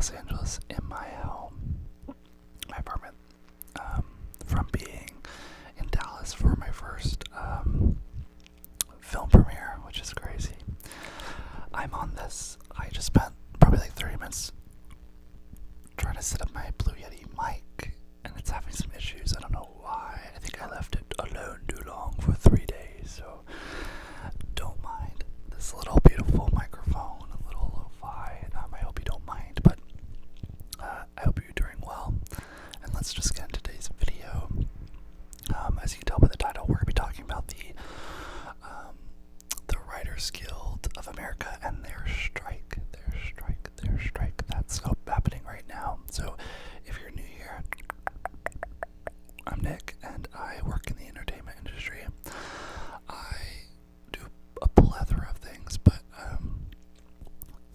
Los Angeles in my home, my apartment, from being in Dallas for my first film premiere, which is crazy. I'm on this. I just spent probably like 30 minutes trying to set up my Blue Yeti mic, and it's having some issues. I don't know why. I think I left it alone too long for 3 days, so don't mind this little beautiful microphone, a little lo-fi. I hope you don't mind, but I hope you're doing well. And let's just get into today's video. As you can tell by the title, we're going to be talking about the Writers Guild of America and their strike. That's happening right now. So if you're new here, I'm Nick, and I work in the entertainment industry. I do a plethora of things, but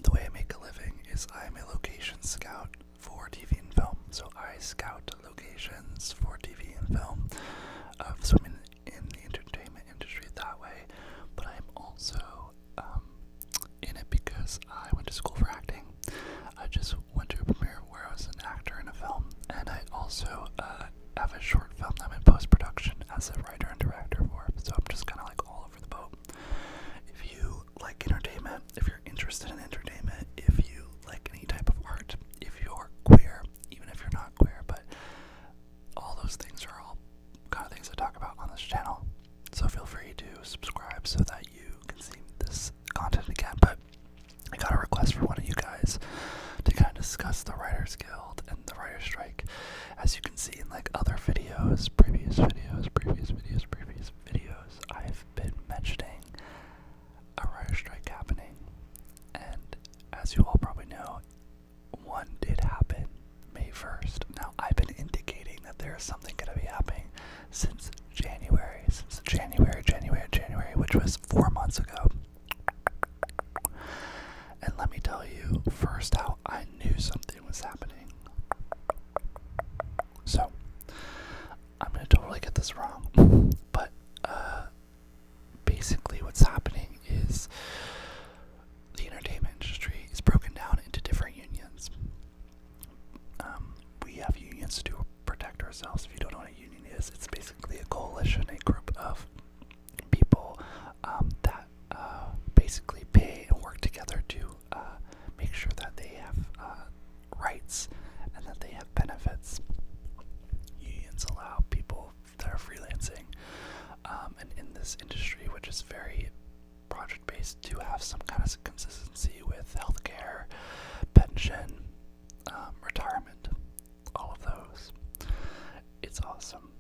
the way I make a living is I'm a location scout for TV and film. So I scout locations for TV and film. So I'm in the entertainment industry that way, but I'm also in it because I went to school for acting. I just went to a premiere where I was an actor in a film, and I also have a short film that I'm in post-production as a writer and director for. So I'm just kind of like all over the boat. If you like entertainment, if you're interested in entertainment, if you like any type of art, if you're queer, even if you're not queer, but all those things are all kind of things I talk about on this channel. So feel free to subscribe so that you can see this content again. But I got a request from one of you guys to kind of discuss the Writers Guild and the writer's strike. As you can see in like other videos, previous videos, I've been mentioning a writer's strike happening. And as you all probably know, one did happen May 1st. Now, I've been indicating that there is something going to be happening since January, which was 4 months ago. And let me tell you first how I knew something was happening. So, I'm going to totally get this wrong, but basically what's happening is the entertainment industry is broken down into different unions. We have unions to protect ourselves. If you don't know what a union is, it's basically a coalition, a group of people that basically pay and work together to make sure that they have rights and that they have benefits. Unions allow people that are freelancing and in this industry, which is very project-based, to have some kind of consistency with healthcare, pension, retirement, all of those. It's awesome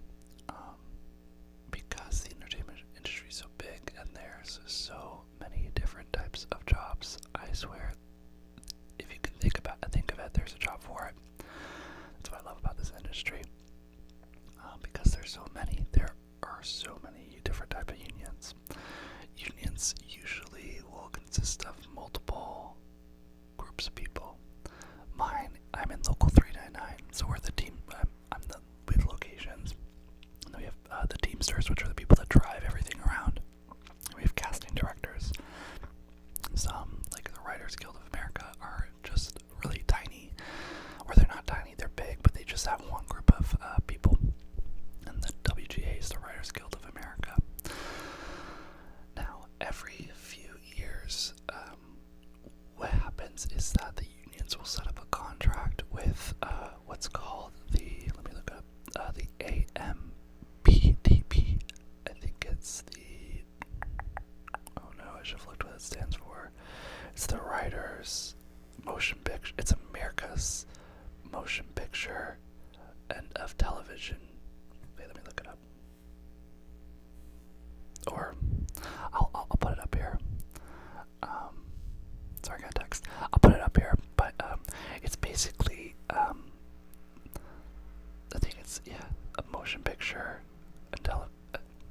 because the entertainment industry is so big and there's so many different types of jobs. I swear, if you can think of it, there's a job for it. That's what I love about this industry, because there are so many different types of unions. Unions usually will consist of multiple groups of people. I'm in local 399, so we're the team. We have locations. And then we have the Teamsters, which are the people that drive everything around. And we have casting directors. Some, like the Writers Guild of America, are just really tiny. Or they're not tiny, they're big, but they just have one group of people. And the WGA is the Writers Guild of America. Now, every few years, what happens is that the unions will set up a contract with what's called the AMPTP. I think it's the, oh no, I should have looked what it stands for. It's the Writers Motion Picture, it's America's Motion Picture and of Television. Wait, let me look it up. Or, I'll put it up here. Sorry, I got a text. I'll put it up here, but it's basically, I think it's, a motion picture and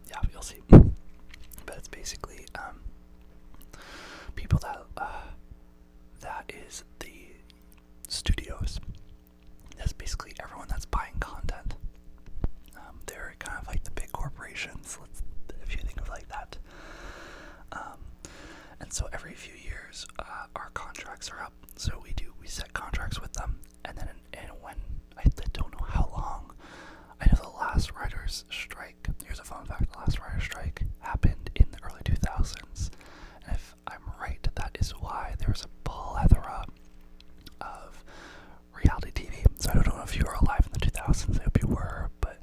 yeah, you'll see. But it's basically, people that is the studios. That's basically everyone that's buying content. They're kind of like the big corporations, if you think of it like that. And so every few years, our contracts are up. So we set contracts with them, and then and when I don't know how long. I know the last writers' strike. Here's a fun fact: the last writers' strike happened in the early 2000s, and if I'm right, that is why there was a plethora of reality TV. So I don't know if you were alive in the 2000s. I hope you were, but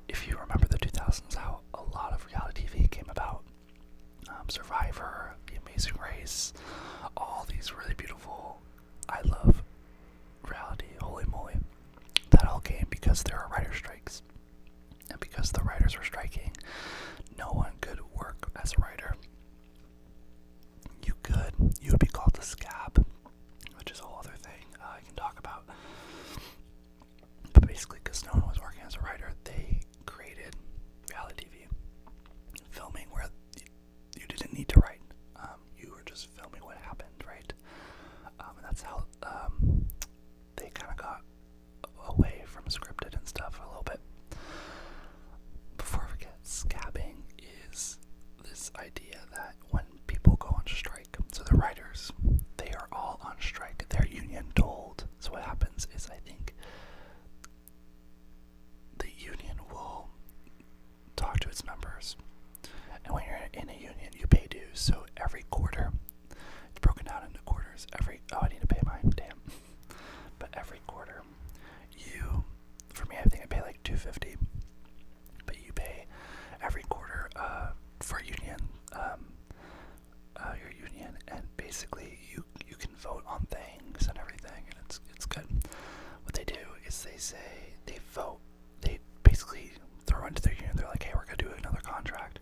if you remember the 2000s, how a lot of reality TV came about. Survivor, The Amazing Race, all these really beautiful, I love reality, holy moly. That all came because there are writer strikes. And because the writers were striking, no one could work as a writer. You would be called a scab, which is a whole other thing I can talk about. But basically, because no one was working as a writer, they created reality TV. Filming where you didn't need to write. You were just filming what happened, right? And that's how they kind of got away from scripted and stuff a little bit. Before I forget, scabbing is this idea that when people go on strike, so the writers, they are all on strike. They're union told. So what happens is, I think the union will talk to its members. And when you're in a union, you pay dues. So every quarter, it's broken down into quarters. I need to pay mine, damn. But every quarter, for me, I think I pay like $250. But you pay every quarter for union, your union, and basically you can vote on things and everything, and it's good. What they do is they vote. They basically throw into their union. They're like, hey, we're gonna do another contract.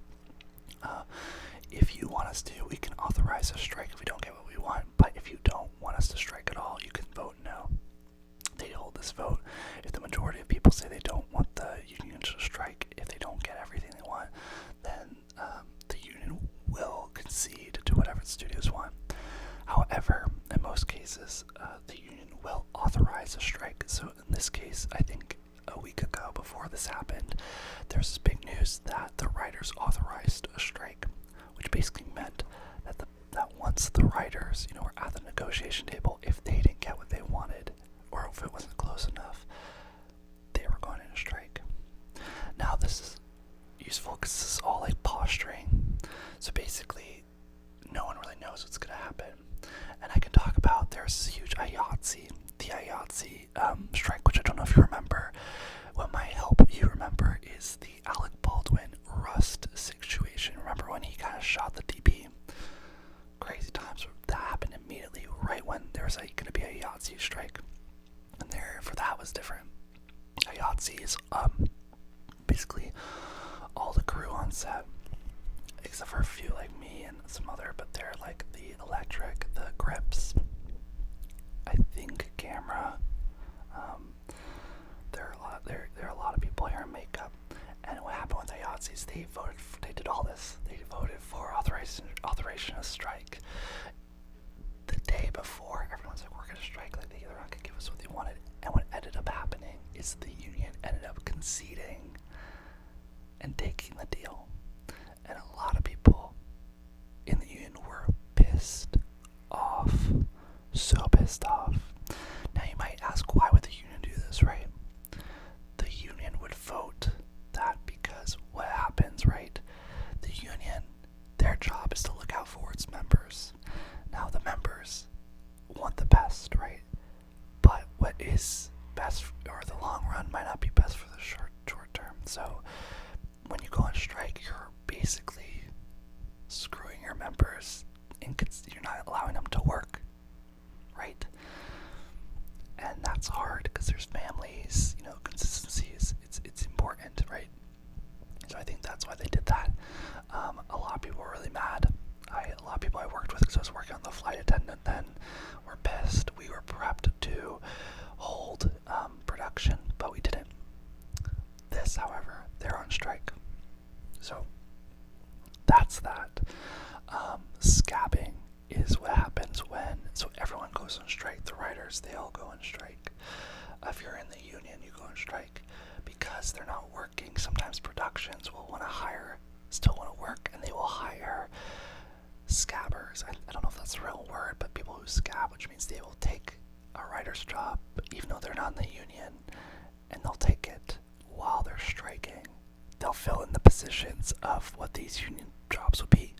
If you want us to, we can authorize a strike if we don't get what we want. But if you don't want us to strike at all, you can vote no. They hold this vote. If the majority of people say they don't want the union to strike, if they don't get everything they want, then the union will concede to whatever the studios want. However, in most cases, the union will authorize a strike. So in this case, I think a week ago, before this happened, there's this big news that the writers authorized a strike, which basically meant that once the writers, were at the negotiation table, if they didn't get what they wanted, or if it wasn't close enough, they were going in a strike. Now this is useful because this is all like posturing. So basically, no one really knows what's going to happen. And I can talk about, there's this huge the IATSE strike, which I don't know if you remember. What might help you remember is the Alec Baldwin Rust situation. Remember when he kind of shot the DP? Crazy times. That happened immediately right when there was going to be a IATSE strike. And for that was different. IATSE is basically all the crew on set, except for a few like me and some other, but they're like the electric, the grips, I think camera. There are a lot of people here in makeup. And what happened with IATSE is they did all this. They voted for authorization of strike. The day before, everyone's like, we're going to strike, like they're not going to give us what they wanted. And what ended up happening is the union ended up conceding and taking the deal. And a lot of people in the union were pissed off. So pissed off. Now you might ask, why would the union do this, right? The union would vote that because what happens, right? The union, their job is to look out for its members. Now the members want the best, right? But what is best or the long run might not be best for the short term. So when you go on strike, you're basically screwing your members, and you're not allowing them to work, right? And that's hard because there's families, consistency is it's important, right? So I think that's why they did that. A lot of people were really mad. A lot of people I worked with, because I was working on the flight attendant then, were pissed. We were prepped to hold production, but we didn't. This, however, they're on strike. So that's that. Scabbing is what happens so everyone goes on strike. The writers, they all go on strike. If you're in the union, you go on strike because they're not working. Sometimes productions will still want to work, and they will hire scabbers. I don't know if that's a real word, but people who scab, which means they will take a writer's job, even though they're not in the union, and they'll take it while they're striking. They'll fill in the positions of what these union jobs would be.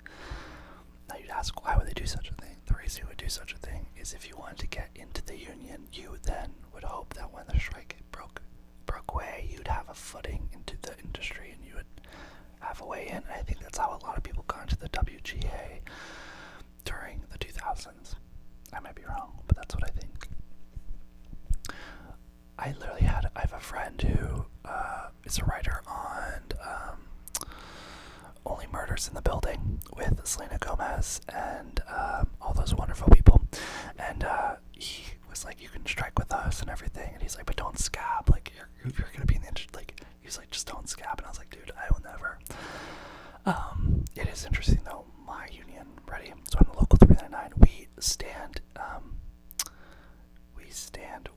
Now you'd ask, why would they do such a thing? The reason you would do such a thing is if you wanted to get into the union, you then would hope that when the strike broke away, you'd have a footing into the industry and you would have a way in. And I think that's how a lot of people got into the WGA during the 2000s. I might be wrong, but that's what I think. I have a friend who is a writer on Only Murders in the Building with Selena Gomez and all those wonderful people. And he was like, you can strike with us and everything. And he's like, but don't scab. Like, you're going to be in the industry. Like, he's like, just don't scab. And I was like, dude, I will never. It is interesting, though. My union, ready? So on the Local 399, we stand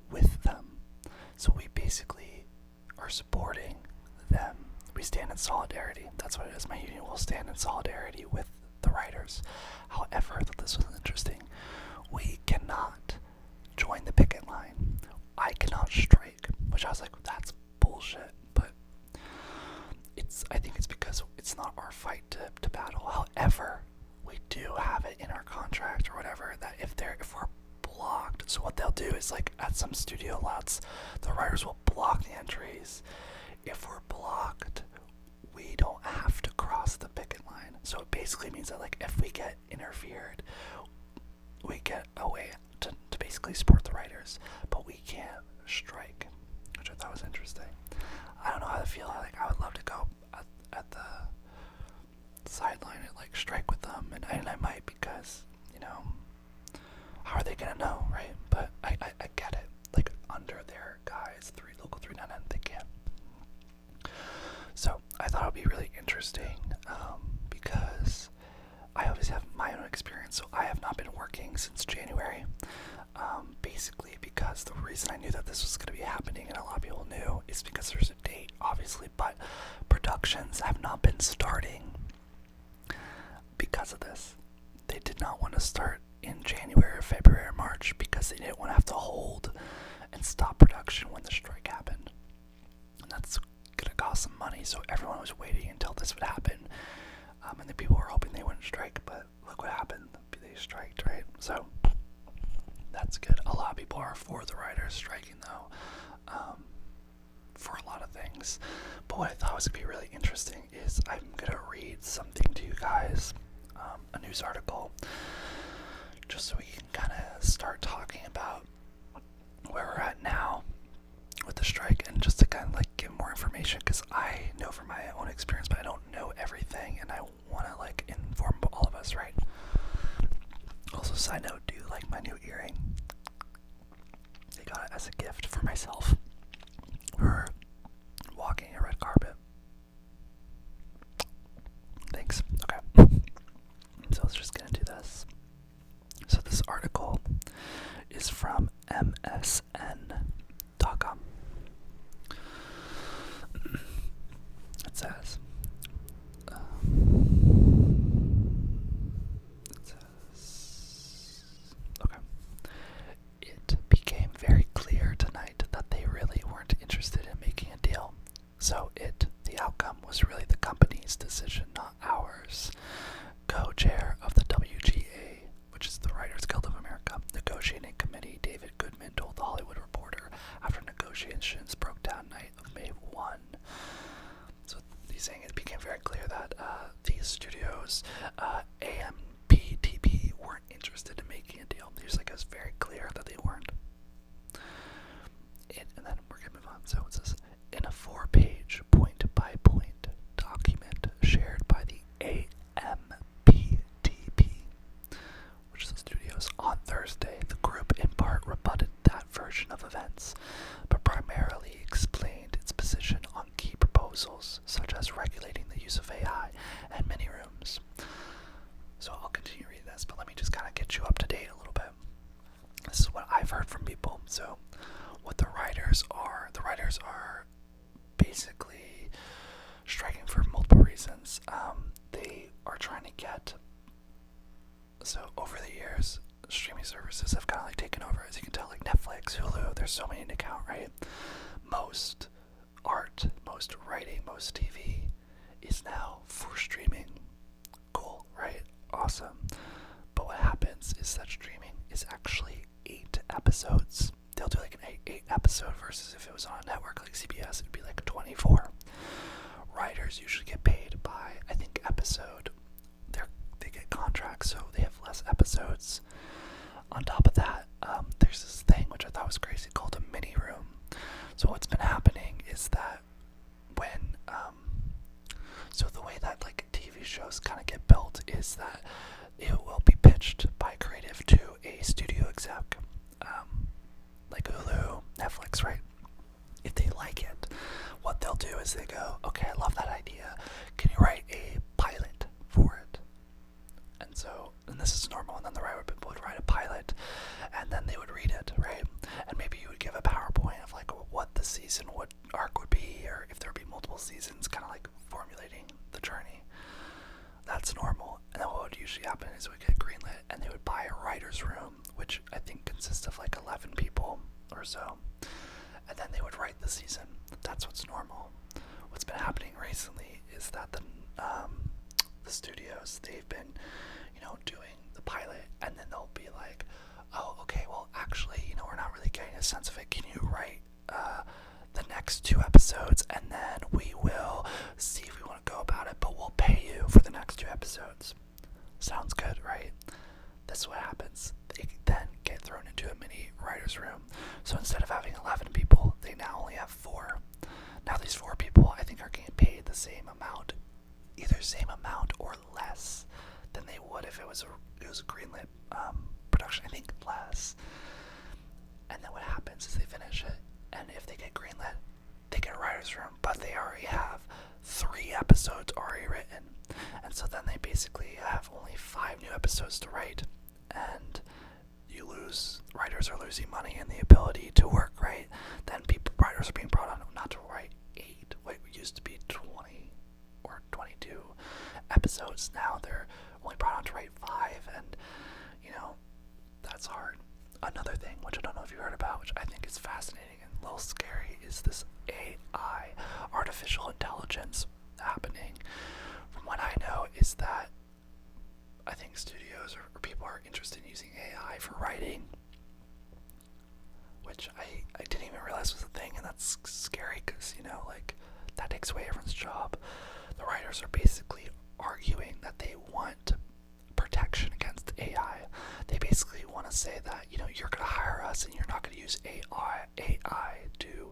with them. So we basically are supporting them. We stand in solidarity. That's what it is. My union will stand in solidarity with the writers. However, I thought this was interesting. We cannot join the picket line. I cannot strike, which I was like, that's bullshit. But I think it's because it's not our fight to battle. However, we do have it in our contract or whatever that if we're blocked, so what they'll do is, like, at some studio lots, the writers will block the entries. If we're blocked, we don't have to cross the picket line. So it basically means that, like, if we get interfered, we get a way to basically support the writers, but we can't strike, which I thought was interesting. I don't know how to feel. Like, I would love to go at the sideline and, like, strike with them, and I might, because, you know, how are they gonna know, right? But I get it. Like, under their guise, Local 399, they can't. So I thought it would be really interesting because I always have my own experience. So I have not been working since January, basically because the reason I knew that this was going to be happening, and a lot of people knew, is because there's a date, obviously, but productions have not been starting because of this. They did not want to start in January or February or March because they didn't want to have to hold and stop production when the strike happened. And that's gonna cost some money, so everyone was waiting until this would happen, and the people were hoping they wouldn't strike, but look what happened. They striked, right? So that's good. A lot of people are for the writers striking, though, for a lot of things. But what I thought was gonna be really interesting is I'm gonna read something to you guys, a news article, just so we can kind of start talking about where we're at now with the strike, and just to kind of, like, give more information, because I know from my own experience, but I don't know everything, and I want to, like, inform all of us, right? Also, side note, do you like my new earring? I got it as a gift for myself for walking a red carpet. Thanks. Okay. So let's just get into this. So this article is from MSN.com. It says, okay. It became very clear tonight that they really weren't interested in making a deal. So the outcome was really the company's decision, not ours. Co-chair of the WGA, which is the Writers Guild of America, negotiating committee David Goodman told The Hollywood Reporter after negotiations broke down night of May 1. So he's saying it became very clear that these studios, AMPTP, weren't interested in making a deal. He's like, it was very clear that they weren't. And then we're going to move on. So it says, in a 4-page, point-by-point document shared by the AMPTP, which is the studios, on Thursday, the group in part rebutted that version of events, but primarily explained its position on key proposals, such as regulating the use of AI and mini rooms. So I'll continue reading this, but let me just kind of get you up to date a little bit. This is what I've heard from people. So what the writers are basically striking for multiple reasons. They are trying to get, so over the years, streaming services have kind of like taken over, as you can tell, like Netflix, Hulu. There's so many to count, right? Most art, most writing, most TV is now for streaming. Cool, right? Awesome. But what happens is that streaming is actually 8 episodes. They'll do like an 8 episode versus if it was on a network like CBS, it'd be like 24. Writers usually get paid by, I think, episode. They get contracts, so they have less episodes. On top of that, there's this thing which I thought was crazy called a mini room. So what's been happening is that when, so the way that like TV shows kind of get built is that it will be pitched by creative to a studio exec, like Hulu, Netflix, right? If they like it, what they'll do is they go, okay, I love that idea. Can you write a pilot for it? And this is normal, and then the writer would write a pilot, and then they would read it, right? And maybe you would give a PowerPoint of like what the season arc would be, or if there would be multiple seasons, kind of like formulating the journey. That's normal. And then what would usually happen is we get greenlit, and they would buy a writer's room, which I think consists of like 11 people or so, and then they would write the season. That's what's normal. What's been happening recently is that the studios, they've been, doing the pilot, and then they'll be like, oh, okay, well, actually, we're not really getting a sense of it. Can you write the next 2 episodes, and then we will see if we want to go about it, but we'll pay you for the next 2 episodes. Sounds good, right? That's what happens. They then get thrown into a mini writer's room. So instead of having 11 people, they now only have 4. Now these 4 people, I think, are getting paid the same amount, either same amount or less than they would if it was a greenlit production. I think less. And then what happens is they finish it, and if they get greenlit, they get a writer's room, but they already have 3 episodes already written. And so then they basically have only 5 new episodes to write, and writers are losing money and the ability to work, right? Then writers are being brought on not to write 8, what used to be 20 or 22 episodes. Now they're only brought on to write 5, and that's hard. Another thing, which I don't know if you heard about, which I think is fascinating and a little scary, is this AI, artificial intelligence, happening. From what I know is that I think studios or people are interested in using AI for writing, which I didn't even realize was a thing, and that's scary because, like, that takes away everyone's job. The writers are basically arguing that they want protection against AI. They basically want to say that, you're going to hire us and you're not going to use AI to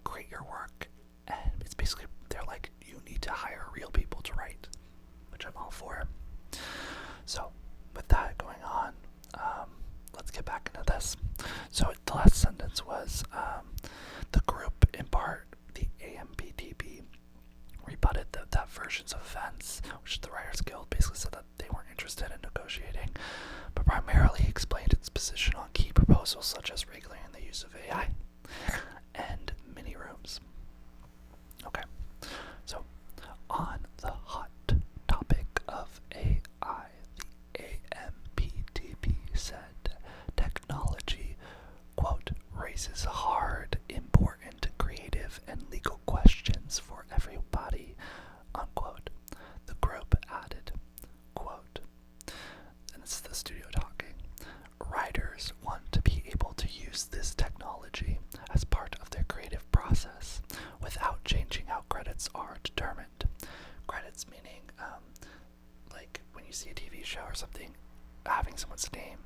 create your work. And it's basically, they're like, you need to hire real people to write, which I'm all for. So, with that going on, let's get back into this. So, the last sentence was, the group, in part, the AMPTP, rebutted that versions of events, which the Writers Guild basically said that they weren't interested in negotiating, but primarily explained its position on key proposals such as regulating the use of AI and mini rooms. Okay, so on the hot topic of AI, the AMPTP said technology, quote, raises hard, important, creative, and legal questions for everybody, unquote. The group added, quote, and it's the studio talking, writers want to be able to use this technology as part of their creative process without changing how credits are determined. Credits meaning, like when you see a TV show or something, having someone's name.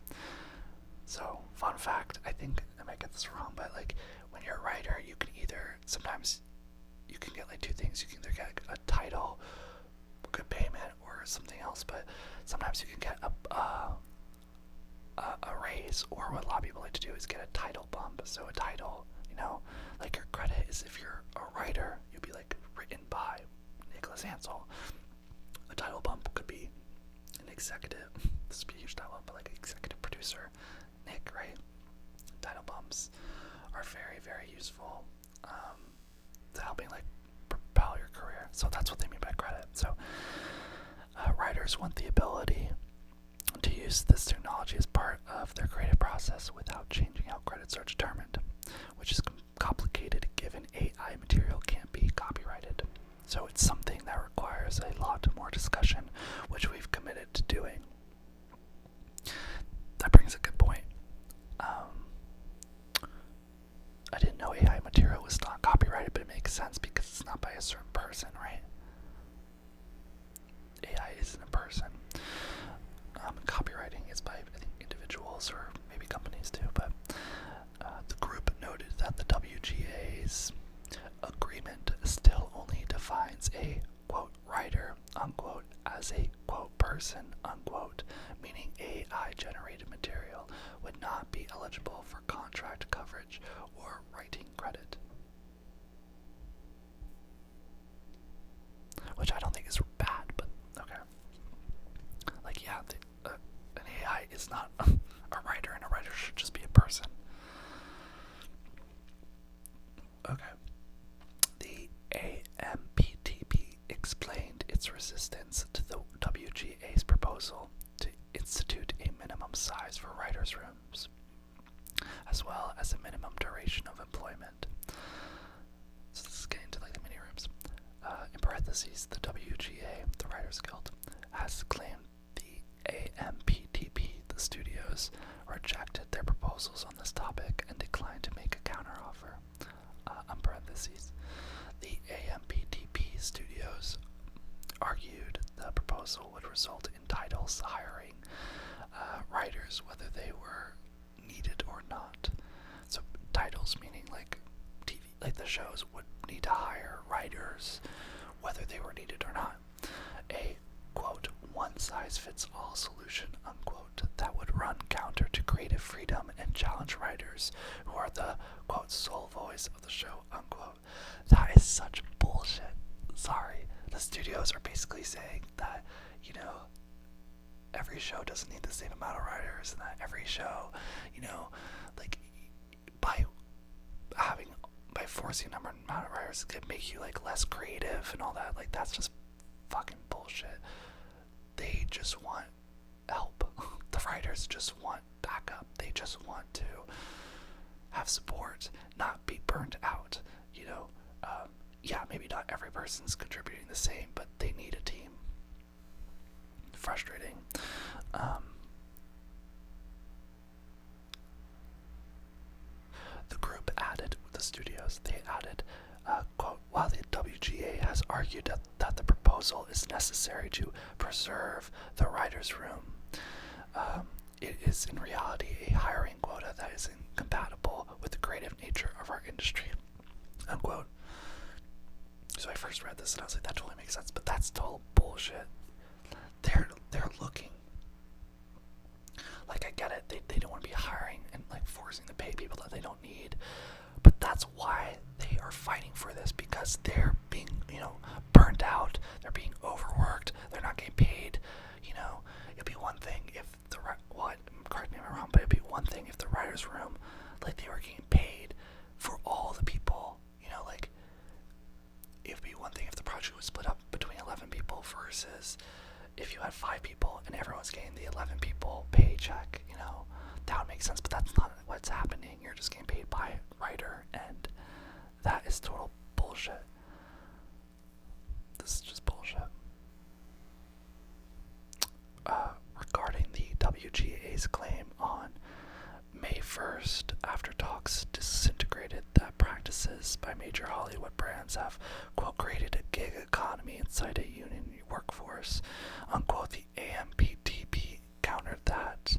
So, fun fact, I think I might get this wrong, but like when you're a writer, you can either, sometimes you can get like 2 things. You can either get a title, good payment, or something else, but sometimes you can get a raise, or what a lot of people like to do is get a title bump. So a title, like your credit is, if you're a writer, you'll be like written by Nicholas Ansel. A title bump could be an executive, this would be a huge title bump, but like executive producer, Nick, right? Title bumps are very, very useful to helping like propel your career. So that's what they mean by credit. So writers want the ability to use this technology as part of their creative process without changing how credits are determined, which is complicated given AI material can't be copyrighted. So it's something that requires a lot more discussion, which we've committed to doing. That brings a good point. I didn't know AI material was not copyrighted, but it makes sense because it's not by a certain person, right? AI isn't a person. Copywriting is by, I think, individuals or maybe companies too, but the group noted that the WGA's agreement still only defines a, quote, writer, unquote, as a, quote, person, unquote, meaning AI-generated material would not be eligible for contract coverage or writing credit. Which I don't think is bad, but okay. Like, yeah, an AI is not a writer, and a writer should just be a person. Okay. The AMPTP explained its resistance to the WGA's proposal to institute a minimum size for writers' rooms, as well as a minimum duration of employment. So this is getting to like the mini rooms. In parentheses, the WGA, the Writers Guild, has claimed the AMPTP, the studios, rejected their proposals on this topic and declined to make a counteroffer. In parentheses, the AMPTP studios argued the proposal would result in titles hiring writers whether they were needed or not. So titles meaning like TV, like the shows would need to hire writers whether they were needed or not. A, quote, one-size-fits-all solution, unquote, that would run counter to creative freedom and challenge writers who are the, quote, sole voice of the show, unquote. That is such bullshit. Sorry. The studios are basically saying that, you know, every show doesn't need the same amount of writers, and that every show, you know, like, by forcing a amount of writers could make you like less creative and all that. Like, that's just fucking bullshit. They just want help. The writers just want backup. They just want to have support, not be burnt out. You know, yeah, maybe not every person's contributing the same, but they need a team. Frustrating. The group added, the studios, they added, quote, while the WGA has argued that the proposal is necessary to preserve the writer's room, it is in reality a hiring quota that is incompatible with the creative nature of our industry, unquote. So I first read this and I was like, that totally makes sense, but that's total bullshit. They're looking. Like, I get it, they don't want to be hiring and like forcing to pay people that they don't need, but that's why they are fighting for this, because they're being, you know, burnt out, they're being overworked, they're not getting paid. You know, it'd be one thing if correct me if I'm wrong, but it'd be one thing if the writer's room, like, they were getting paid for all the people, you know, like, it'd be one thing if the project was split up between 11 people versus if you had 5 people and everyone's getting the 11 people paycheck, you know, that would make sense, but that's not what's happening. You're just getting paid by a writer, and that is total bullshit. This is just bullshit. Regarding the WGA's claim on May 1st, after talks disintegrated that practices by major Hollywood brands have, quote, created a gig economy inside a union workforce, unquote, the AMPTP countered that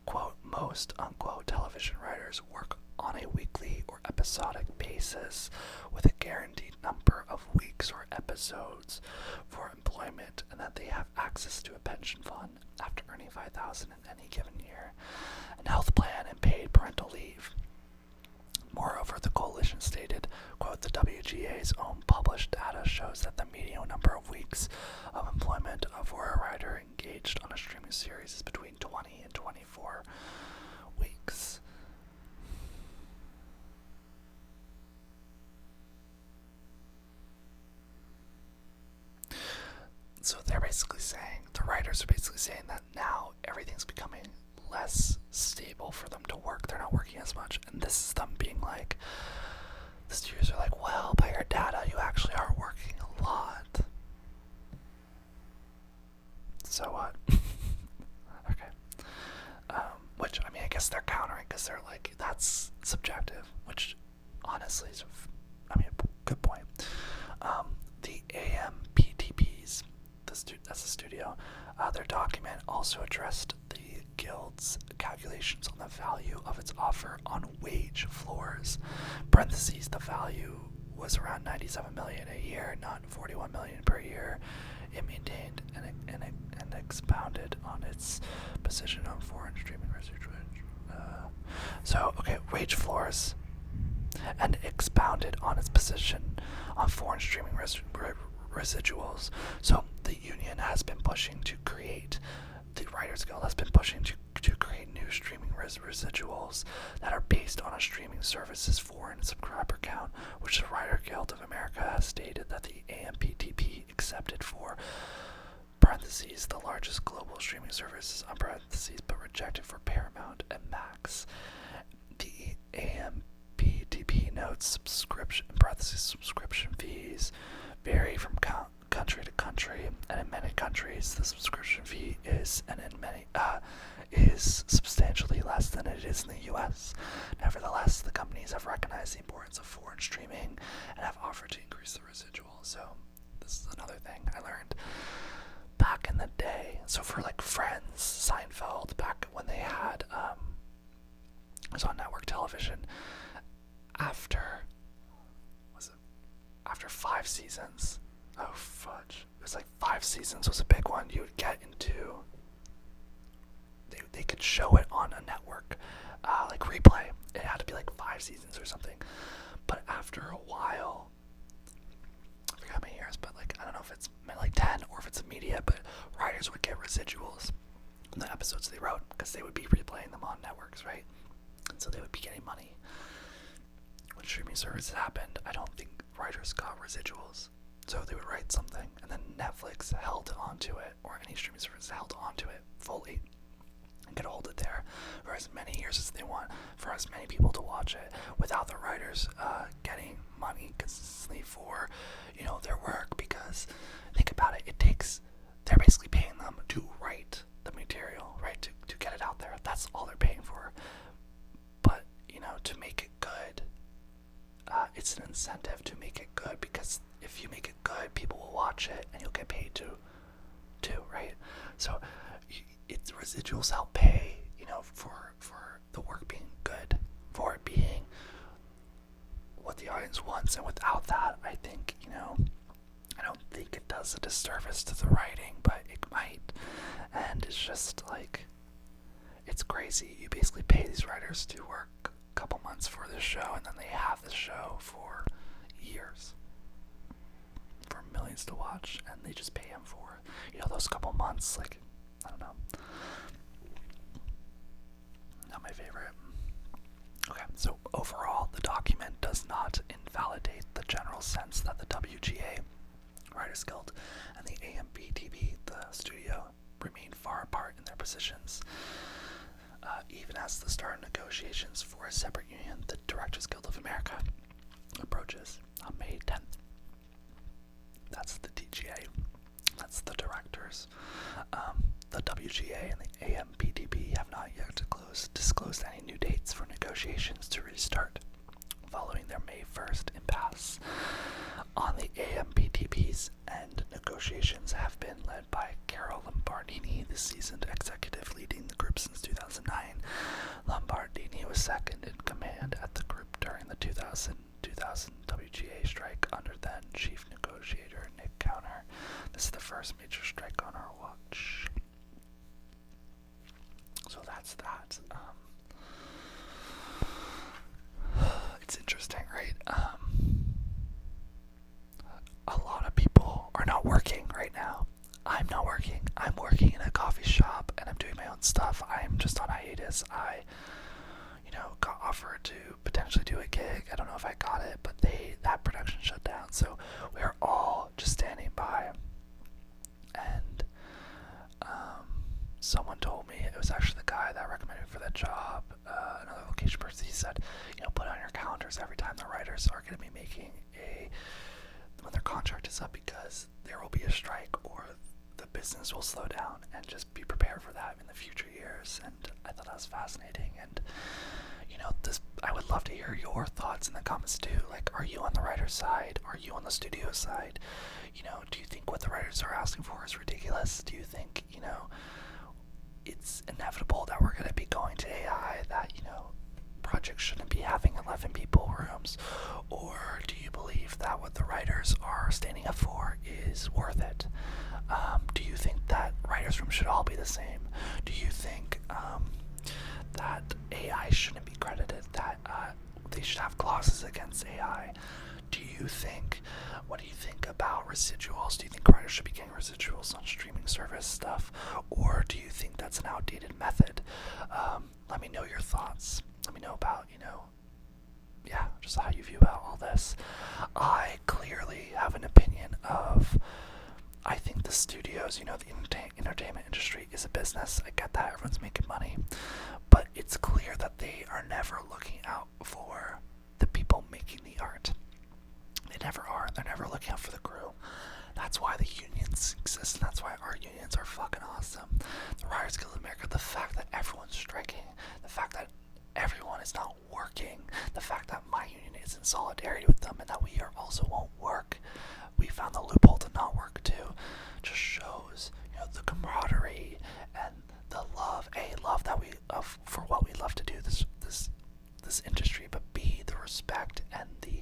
quote, most, unquote, television writers work on a weekly or episodic basis with a guaranteed number of weeks or episodes for employment, and that they have access to a pension fund after earning $5,000 in any given year, and health plan and paid parental leave. Moreover, the coalition stated, quote, the WGA's own published data shows that the median number of weeks of employment for a writer engaged on a streaming series is between 20 and 24 weeks. So they're basically saying, the writers are basically saying that now everything's becoming less stable for them to work. They're not working as much. And this is them being like, the studios are like, well, by your data, you actually are working a lot. So what? Okay. Which, I mean, I guess they're countering because they're like, that's subjective, which honestly is, I mean, good point. The AMPTPs, that's the studio, their document also addressed the guild's calculations on the value of its offer on wage floors. Parentheses, the value was around 97 million a year, not 41 million per year. It maintained and expounded on its position on foreign streaming research. So, okay, wage floors, and expounded on its position on foreign streaming residuals. So the union has been pushing to create, the Writers Guild has been pushing to create new streaming residuals that are based on a streaming service's foreign subscriber count, which the Writers Guild of America has stated that the AMPTP accepted for parentheses the largest global streaming services on parentheses, but rejected for Paramount and Max. The AMPTP notes subscription fees vary from country to country, and in many countries the subscription fee is substantially less than it is in the US. Nevertheless, the companies have recognized the importance of foreign streaming and have offered to increase the residual. So this is another thing I learned back in the day. So for like Friends, Seinfeld, back when they had it was on network television, after 5 seasons, oh fudge, it was like 5 seasons was a big one. You would get into, they could show it on a network, like replay. It had to be like 5 seasons or something. But after a while, I forgot how many years, but like I don't know if it's like 10 or if it's immediate, but writers would get residuals on the episodes they wrote because they would be replaying them on networks, right? And so they would be getting money. When streaming services happened, I don't think writers got residuals. So they would write something, and then Netflix held onto it, or any streaming service held onto it fully, and could hold it there for as many years as they want, for as many people to watch it, without the writers getting money consistently for, their work. Because think about it, they're basically paying them to write the material, right? To get it out there. That's all they're paying for. But to make it good, it's an incentive to make it good, because if you make it good, people will watch it and you'll get paid too, right? So residuals help pay, for the work being good, for it being what the audience wants. And without that, I think, I don't think it does a disservice to the writing, but it might. And it's just like, it's crazy. You basically pay these writers to work a couple months for this show, and then they have this show for years, for millions to watch, and they just pay them for, those couple months. Like, I don't know. Not my favorite. Okay, so overall, the document does not invalidate the general sense that the WGA, Writers Guild, and the AMPTP, the studio, remain far apart in their positions. Even as the start of negotiations for a separate union, the Directors Guild of America, approaches on May 10th. That's the DGA. That's the directors. The WGA and the AMPTP have not yet disclosed any new dates for negotiations to restart following their May 1st impasse. On the AMPTP's end, negotiations have been led by Carol Lombardini, the seasoned executive leading the group since 2009. Lombardini was second in command at the group during the 2000 WGA strike under then chief negotiator Nick Counter. This is the first major strike on our watch. So that's that. It's interesting, right? A lot of people are not working right now. I'm not working. I'm working in a coffee shop and I'm doing my own stuff. I'm just on hiatus. I got offered to potentially do a gig. I don't know if I got it, but that production shut down. So we're all just standing by and someone told me, it was actually the guy that recommended me for that job, another location person. He said, put on your calendars every time the writers are going to be making when their contract is up, because there will be a strike or the business will slow down, and just be prepared for that in the future years. And I thought that was fascinating. And I would love to hear your thoughts in the comments too. Like, are you on the writer's side? Are you on the studio side? Do you think what the writers are asking for is ridiculous? Do you think, it's inevitable that we're going to be going to AI, that, projects shouldn't be having 11 people rooms? Or do you believe that what the writers are standing up for is worth it? Do you think that writers' rooms should all be the same? Do you think that AI shouldn't be credited, that they should have clauses against AI? What do you think about residuals? Do you think writers should be getting residuals on streaming service stuff? Or do you think that's an outdated method? Let me know your thoughts. Let me know about, just how you view about all this. I clearly have an opinion of, I think the studios, the entertainment industry is a business. I get that, everyone's making money. But it's clear that they are never looking out for the people making the art. They never are. They're never looking out for the crew. That's why the unions exist, and that's why our unions are fucking awesome. The Writers Guild of America, the fact that everyone's striking, the fact that everyone is not working, the fact that my union is in solidarity with them, and that we also won't work. We found the loophole to not work too. Just shows, the camaraderie and the love. Love that we for what we love to do, this industry, but B, the respect and the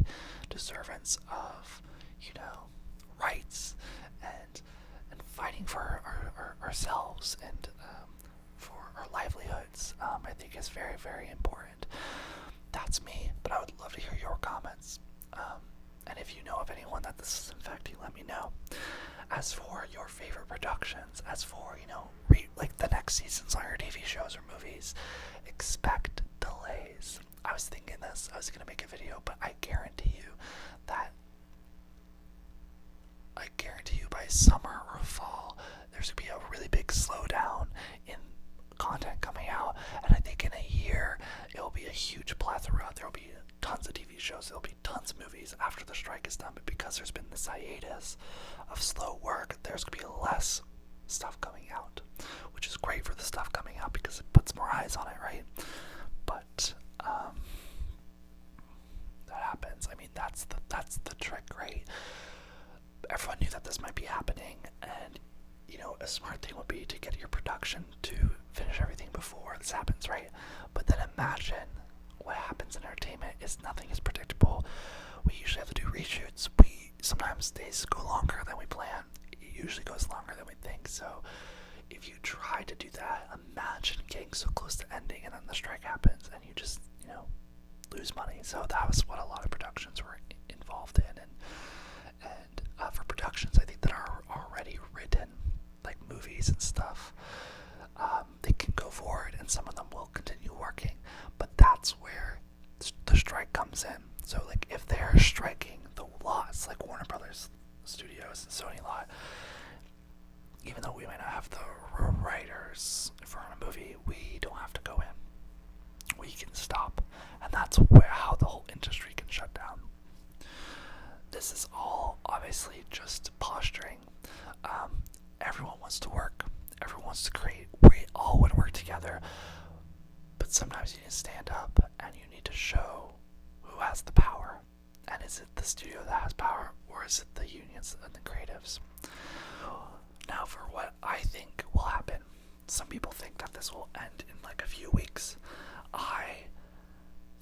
deservance of, rights and fighting for ourselves and for our livelihoods. I think is very, very important. That's me, but I would love to hear your comments. And if you know of anyone that this is affecting, let me know. As for your favorite productions, as for, like the next seasons on your TV shows or movies, expect delays. I was thinking this, I was going to make a video, but I guarantee you by summer or fall, there's going to be a really big slowdown in content coming out. And I think in a year, it will be a huge plethora. There will be tons of TV shows, there'll be tons of movies after the strike is done. But because there's been this hiatus of slow work, there's going to be less stuff coming out, which is great for the stuff coming out because it puts more eyes on it, right? But that happens. I mean, that's the trick, right? Everyone knew that this might be happening, and a smart thing would be to get your production to finish everything before this happens, right? But then imagine what happens in entertainment is nothing is predictable. We usually have to do reshoots. Sometimes days go longer than we plan. It usually goes longer than we think. So if you try to do that, imagine getting so close to ending and then the strike happens and you just, lose money. So that was what a lot of productions were involved in. And for productions, I think that are already written, like movies and stuff, they can go forward and some of them will continue working. But that's where the strike comes in. So like if they're striking the lots, like Warner Brothers Studios and Sony lot, even though we might not have the writers for a movie, we don't have to go in. We can stop. And that's how the whole industry can shut down. This is all obviously just posturing. Everyone wants to work. Everyone wants to create. We all want to work together. But sometimes you need to stand up and you need to show who has the power. And is it the studio that has power, or is it the unions and the creatives? Now, for what I think will happen, some people think that this will end in like a few weeks. I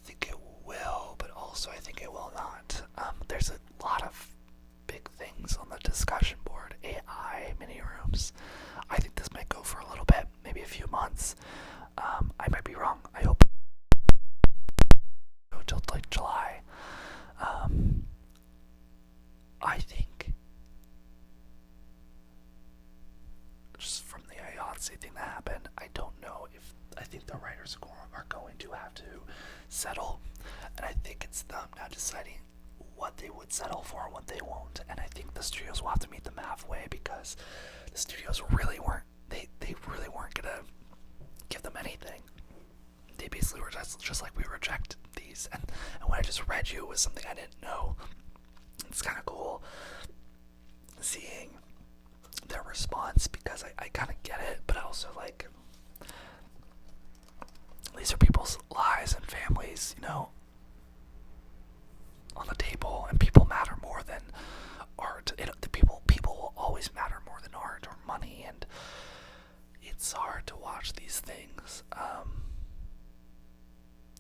think it will, but also I think it will not. There's a lot of big things on the discussion board. AI, mini rooms. I think this might go for a little bit, maybe a few months. I might be wrong. I hope go till like July. I think just from the IATSE thing that happened, I don't know if I think the writers are going to have to settle, and I think it's them now deciding what they would settle for and what they won't. And I think the studios will have to meet them halfway, because the studios really weren't gonna give them anything. They basically were just like, we reject these. And when I just read you, it was something I didn't know. It's kind of cool seeing their response, because I kind of get it, but also, like, these are people's lives and families, you know, on the table, and people matter more than art. The people will always matter more than art or money, and it's hard to watch these things,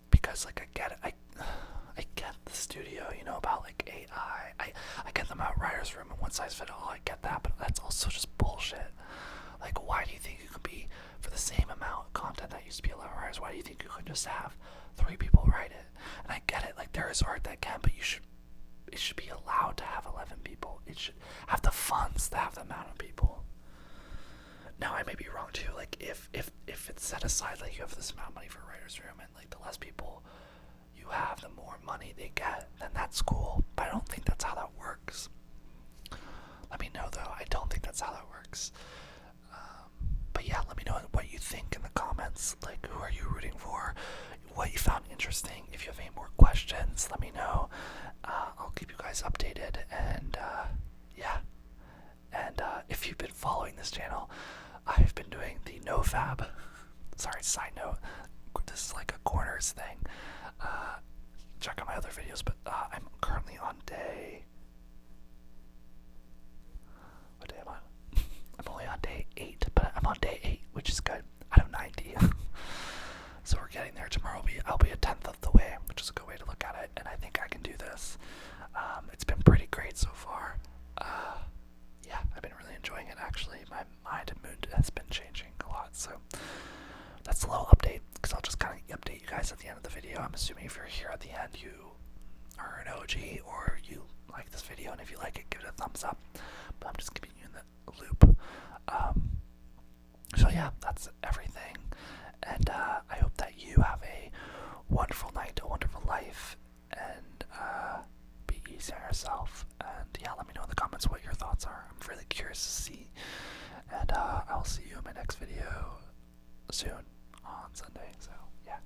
because, like, I get it. I get the studio, you know, about, like, AI. I get them out writer's room and one size fit all. I get that, but that's also just bullshit. Like, why do you think you could be, for the same amount of content that used to be 11 writers, why do you think you could just have 3 people write it? And I get it, like, there is art that can, but it should be allowed to have 11 people. It should have the funds to have the amount of people. Now, I may be wrong too. Like, if it's set aside, like, you have this amount of money for a writer's room, and, like, the less people you have, the more money they get, then that's cool. But I don't think that's how that works. Let me know, though. I don't think that's how that works. But yeah, let me know what you think in the comments. Like, who are you rooting for? What you found interesting. If you have any more questions, let me know. I'll keep you guys updated. And yeah. And if you've been following this channel, I've been doing the nofab. Sorry, side note. This is like a corners thing. Check out my other videos, but I'm currently on day... What day am I? I'm only on day 8, but I'm on day 8, which is good, out of 90. So we're getting there. Tomorrow I'll be a 10th of the way, which is a good way to look at it, and I think I can do this. It's been pretty great so far. Yeah, I've been really enjoying it, actually. My mind and mood has been changing a lot, so that's a little update, because I'll just kind of update you guys at the end of the video. I'm assuming if you're here at the end, you are an OG, or you like this video, and if you like it, give it a thumbs up. But I'm just keeping you in the loop. So yeah, that's everything, and I hope that you have a wonderful night, a wonderful life, and be easy on yourself. And yeah, let me know in the comments what your thoughts are. I'm really curious to see, and I'll see you in my next video soon on Sunday. So yeah,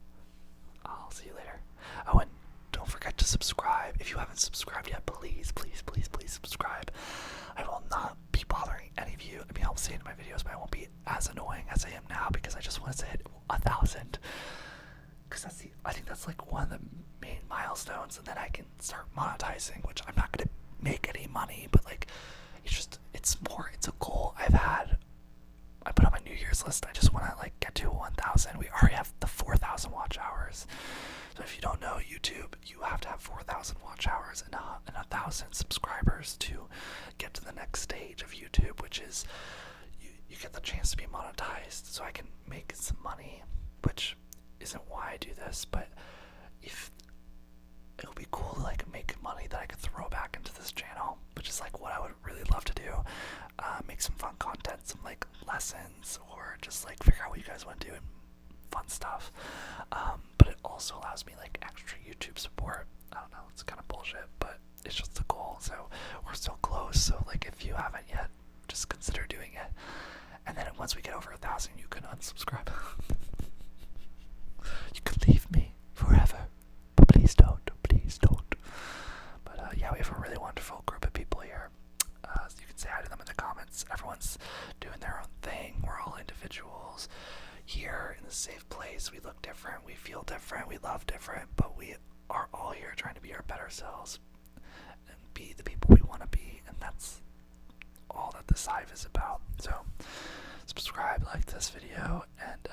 I'll see you later. Oh, and don't forget to subscribe. If you haven't subscribed yet, please, please, please, please subscribe. I will not be bothering any of you. I mean, I'll say it in my videos, but I won't be as annoying as I am now, because I just want to hit 1,000. Because I think that's like one of the main milestones, and then I can start monetizing, which I'm not gonna make any money, but like, it's a goal I've had. I put on my New Year's list. I just want to like get to 1,000. We already have the 4,000 watch hours. So if you don't know YouTube, you have to have 4,000 watch hours and 1,000 subscribers to get to the next stage of YouTube, which is you get the chance to be monetized, so I can make some money, which isn't why I do this, but if it would be cool to like make money that I could throw back into this channel, which is like what I would really love to do. Make some fun content, some like lessons, or just like figure out what you guys want to do and fun stuff. But it also allows me like extra YouTube support. I don't know, it's kind of bullshit, but it's just a goal. So we're so close. So like, if you haven't yet, just consider doing it. And then once we get over 1,000, you can unsubscribe. You can leave me forever, but please don't, please don't. But yeah, we have a really wonderful group of people here. So you can say hi to them in the comments. Everyone's doing their own thing. We're all individuals here in a safe place. We look different, we feel different, we love different, but we are all here trying to be our better selves and be the people we want to be, and that's all that this hive is about. So subscribe, like this video, and